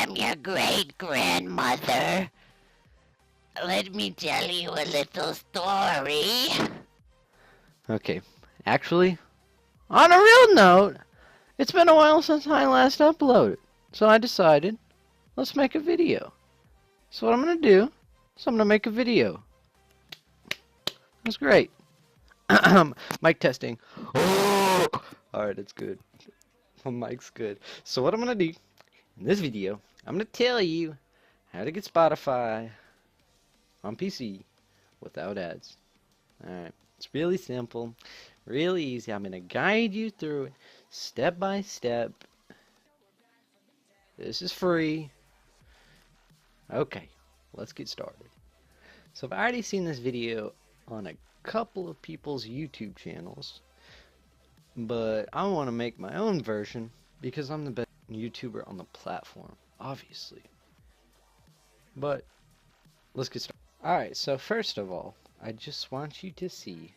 am your great-grandmother. Let me tell you a little story. Okay, actually, on a real note, it's been a while since I last uploaded, so I decided, let's make a video. So what I'm gonna do is I'm gonna make a video. That's great. Mic testing. Alright, it's good. My mic's good. So what I'm gonna do in this video, I'm gonna tell you how to get Spotify on PC without ads. Alright, it's really simple, really easy. I'm gonna guide you through it step by step. This is free. Okay, let's get started. So I've already seen this video on a couple of people's YouTube channels, but I want to make my own version because I'm the best YouTuber on the platform, obviously. But let's get started. Alright, so first of all, I just want you to see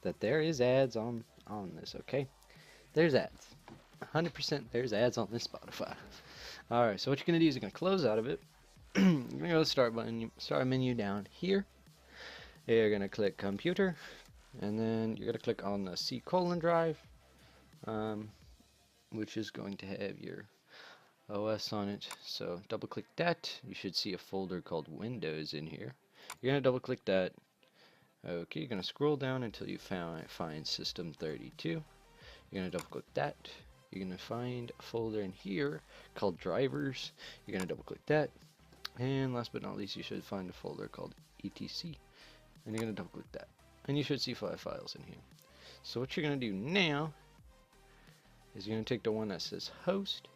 that there is ads on this, okay? There's ads. 100% there's ads on this Spotify. Alright, so what you're going to do is you're going to close out of it. You're going to go to the start button, start menu down here. You're going to click computer, and then you're going to click on the C: drive, which is going to have your OS on it. So double click that. You should see a folder called Windows in here. You're going to double click that. Okay, you're going to scroll down until you find System 32. You're going to double click that. You're going to find a folder in here called Drivers. You're going to double click that. And last but not least, you should find a folder called ETC. And you're going to double click that. And you should see 5 files in here. So what you're going to do now is you're going to take the one that says host.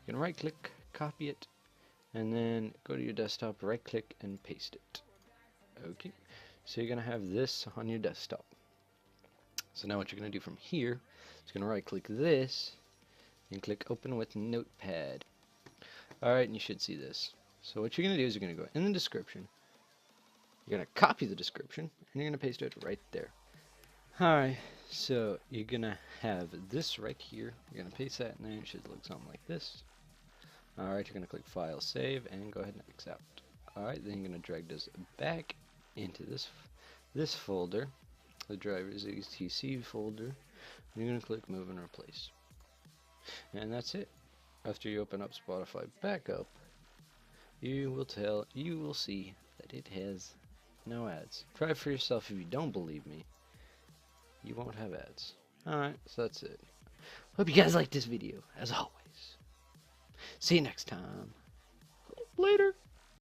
You're going to right click, copy it, and then go to your desktop, right click, and paste it. Okay. So you're going to have this on your desktop. So now what you're going to do from here is going to right click this and click open with notepad. Alright, and you should see this. So what you're going to do is you're going to go in the description. You're going to copy the description and you're going to paste it right there. Alright, so you're going to have this right here. You're going to paste that in there. It should look something like this. Alright, you're going to click file, save, and go ahead and accept. Alright, then you're going to drag this back into this folder, the drivers etc folder. You're going to click move and replace. And that's it. After you open up Spotify back up, you will see that it has no ads. Try it for yourself if you don't believe me. You won't have ads. Alright, so that's it. Hope you guys liked this video, as always. See you next time. Later.